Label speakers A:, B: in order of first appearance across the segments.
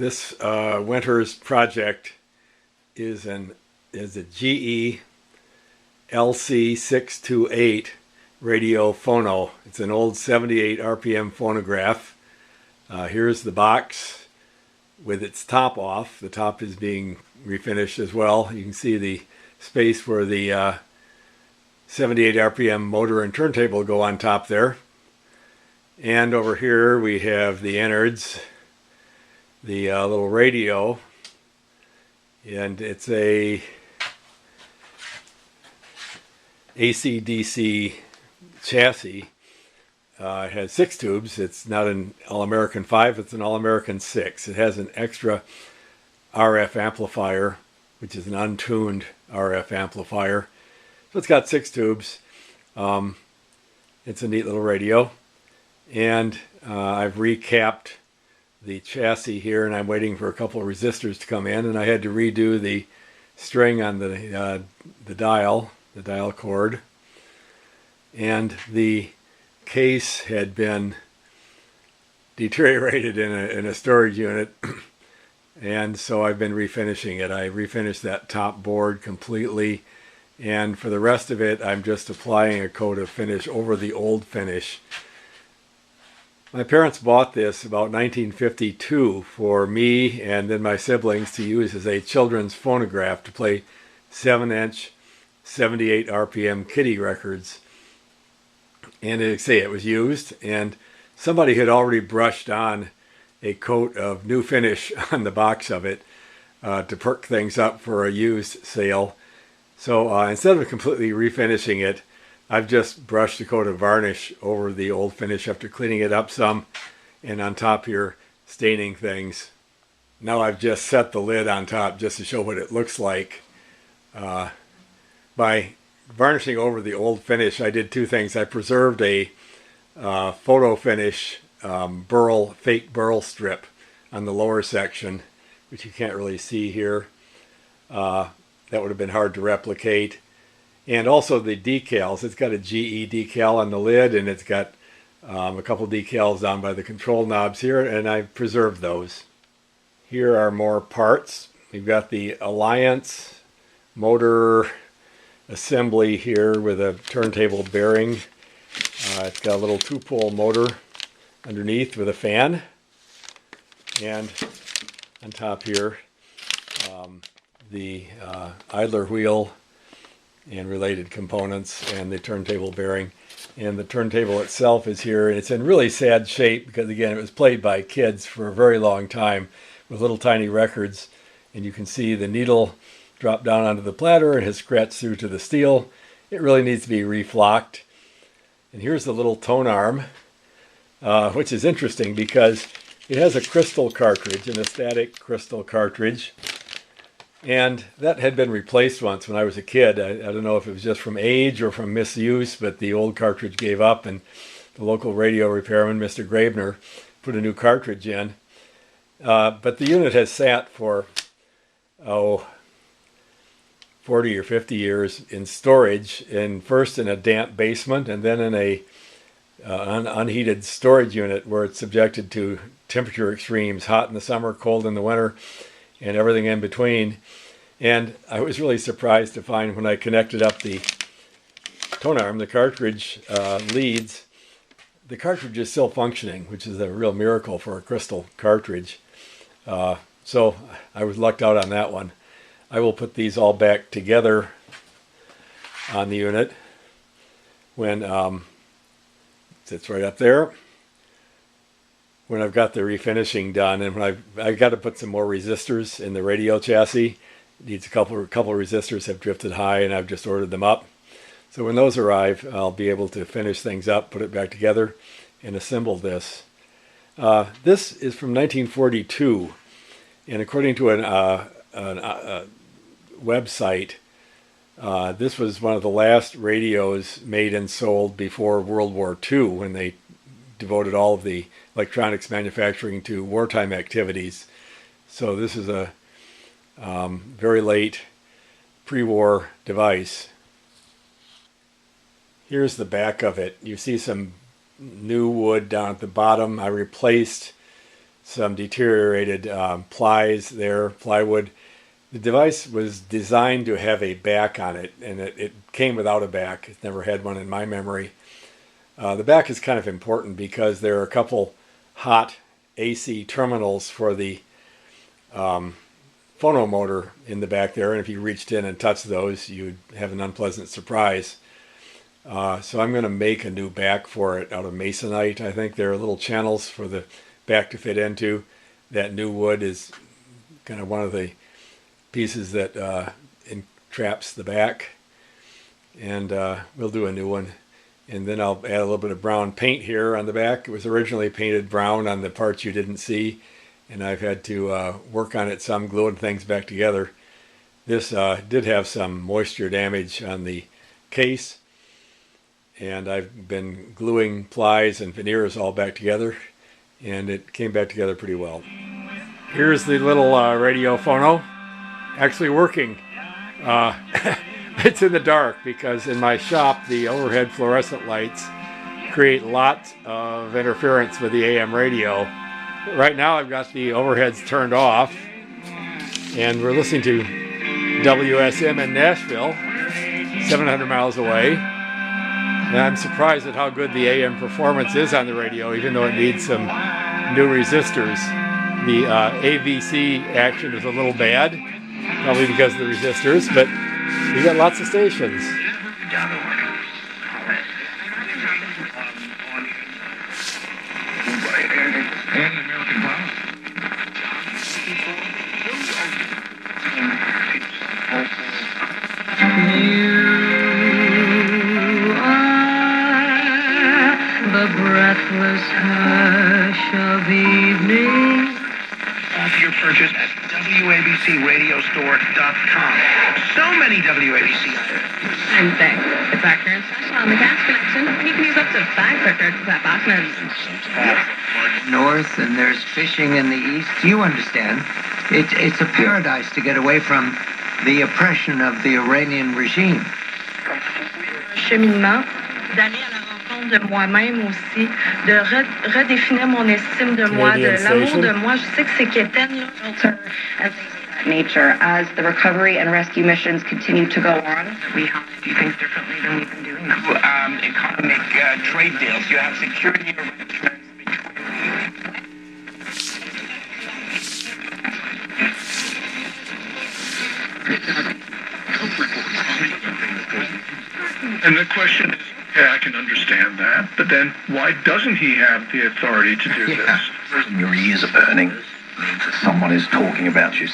A: This winter's project is a GE LC628 radio-phono. It's an old 78 RPM phonograph. Here's the box with its top off. The top is being refinished as well. You can see the space where the 78 RPM motor and turntable go on top there. And over here we have the innards, the little radio, and it's a AC/DC chassis. It has 6 tubes. It's not an All-American 5, it's an All-American 6. It has an extra RF amplifier, which is an untuned RF amplifier. So it's got 6 tubes. It's a neat little radio. And I've recapped the chassis here, and I'm waiting for a couple of resistors to come in, and I had to redo the string on the dial cord, and the case had been deteriorated in a storage unit, and so I've been refinishing it. I refinished that top board completely, and for the rest of it I'm just applying a coat of finish over the old finish. My parents bought this about 1952 for me and then my siblings to use as a children's phonograph to play 7-inch 78 RPM kiddie records. And it was used, and somebody had already brushed on a coat of new finish on the box of it to perk things up for a used sale. So instead of completely refinishing it, I've just brushed a coat of varnish over the old finish after cleaning it up some, and on top here staining things. Now I've just set the lid on top just to show what it looks like. By varnishing over the old finish, I did 2 things. I preserved a photo finish fake burl strip on the lower section, which you can't really see here. That would have been hard to replicate. And also the decals. It's got a GE decal on the lid, and it's got a couple decals down by the control knobs here, and I preserved those. Here are more parts. We've got the Alliance motor assembly here with a turntable bearing. It's got a little 2-pole motor underneath with a fan, and on top here the idler wheel and related components, and the turntable bearing. And the turntable itself is here, and it's in really sad shape because, again, it was played by kids for a very long time with little tiny records, and you can see the needle drop down onto the platter and has scratched through to the steel. It really needs to be reflocked. And here's the little tone arm, which is interesting because it has a crystal cartridge, an static crystal cartridge. And that had been replaced once when I was a kid. I don't know if it was just from age or from misuse, but the old cartridge gave up, and the local radio repairman, Mr. Graebner, put a new cartridge in. But the unit has sat for 40 or 50 years in storage, first in a damp basement and then in a unheated storage unit where it's subjected to temperature extremes, hot in the summer, cold in the winter, and everything in between. And I was really surprised to find when I connected up the tone arm, the cartridge leads, the cartridge is still functioning, which is a real miracle for a crystal cartridge. So I was lucked out on that one. I will put these all back together on the unit when it sits right up there. When I've got the refinishing done, and when I've got to put some more resistors in the radio chassis. It needs a couple of resistors have drifted high, and I've just ordered them up. So when those arrive, I'll be able to finish things up, put it back together, and assemble this. This is from 1942, and according to a website, this was one of the last radios made and sold before World War II, when they devoted all of the electronics manufacturing to wartime activities. So this is a very late pre-war device. Here's the back of it. You see some new wood down at the bottom. I replaced some deteriorated plywood. The device was designed to have a back on it, and it came without a back. It's never had one in my memory. The back is kind of important because there are a couple hot AC terminals for the phono motor in the back there, and if you reached in and touched those, you'd have an unpleasant surprise. So I'm going to make a new back for it out of masonite. I think there are little channels for the back to fit into. That new wood is kind of one of the pieces that entraps the back, and we'll do a new one. And then I'll add a little bit of brown paint here on the back. It was originally painted brown on the parts you didn't see, and I've had to work on it some, gluing things back together. This did have some moisture damage on the case, and I've been gluing plies and veneers all back together, and it came back together pretty well. Here's the little radio phono actually working. It's in the dark because in my shop the overhead fluorescent lights create lots of interference with the AM radio. Right now I've got the overheads turned off, and we're listening to WSM in Nashville, 700 miles away. And I'm surprised at how good the AM performance is on the radio, even though it needs some new resistors. The AVC action is a little bad, probably because of the resistors, but you got lots of stations.
B: The breathless hush of evening. Your purchase at WABCRadiostore.com. So many WABC items.
C: Same thing. It's our current special on the gas connection. You can use up to 5 quicker tap options.
D: North, and there's fishing in the east. You understand. It's a paradise to get away from the oppression of the Iranian regime.
C: Cheminement, d'aller à la rencontre de moi-même aussi, de redéfinir mon estime de moi, de l'amour de moi. Je sais que c'est quétaine, là.
E: Nature as the recovery and rescue missions continue to go on.
C: We have to do things differently than we've been doing them.
B: Economic trade deals. You have security arrangements.
F: And the question is, yeah, I can understand that, but then why doesn't he have the authority to do this?
G: Your ears are burning. Someone is talking about you.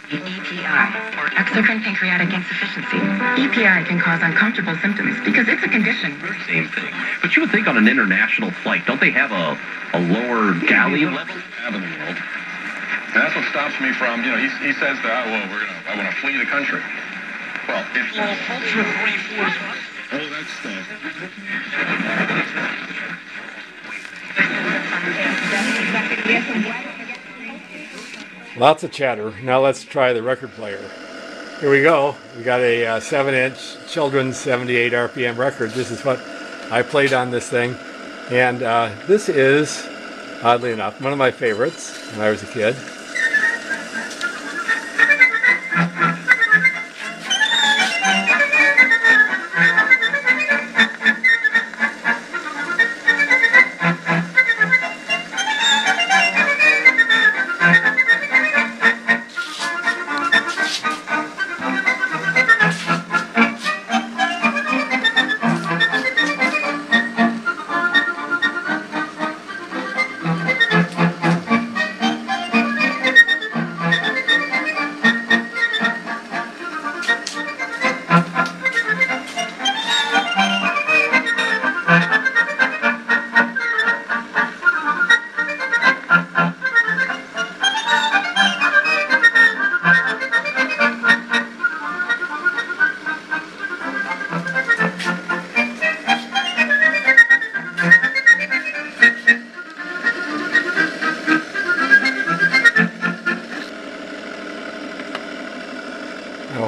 C: EPI, or exocrine pancreatic insufficiency. EPI can cause uncomfortable symptoms because it's a condition.
G: Same thing. But you would think on an international flight, don't they have a lower galley level?
H: Have in the world. And that's what stops me from, he says that, I want to flee the country. Well, it's...
B: Ultra 44 is what?
H: Oh, that's stuff.
A: Lots of chatter. Now let's try the record player. Here we go. We got a 7-inch children's 78 RPM record. This is what I played on this thing. And this is, oddly enough, one of my favorites when I was a kid.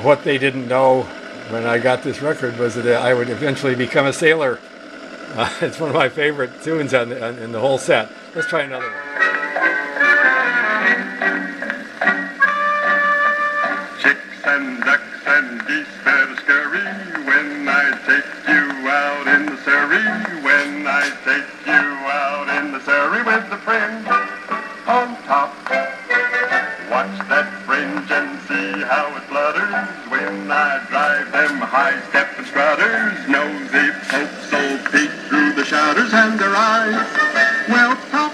A: What they didn't know when I got this record was that I would eventually become a sailor. It's one of my favorite tunes in the whole set. Let's try another one.
H: and ducks and geese better scurry when I take you out in the Surrey, when I take you out in the Surrey with the fringe on top. Watch that fringe and see how it flutters when I drive them high-stepping strutters. Nosy folks will peek through the shutters and their eyes will pop.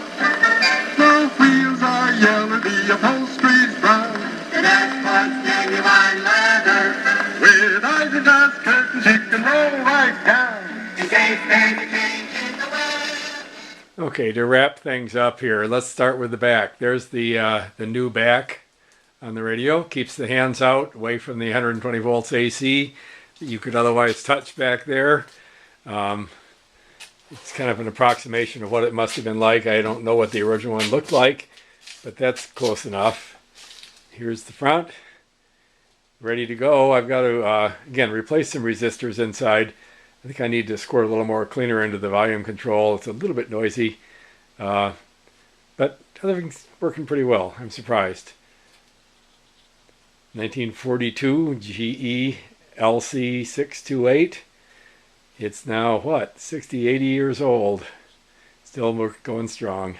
H: The wheels are yellow, the upholstery's brown. The dashboard's genuine leather. With eyes and dust curtains, you can roll right down. In case there's a change in the weather.
A: Okay, to wrap things up here, let's start with the back. There's the new back on the radio. Keeps the hands out, away from the 120 volts AC that you could otherwise touch back there. It's kind of an approximation of what it must have been like. I don't know what the original one looked like, but that's close enough. Here's the front, ready to go. I've got to, again, replace some resistors inside. I think I need to squirt a little more cleaner into the volume control. It's a little bit noisy, but everything's working pretty well. I'm surprised. 1942 GE LC628. It's now, what, 60, 80 years old. Still going strong.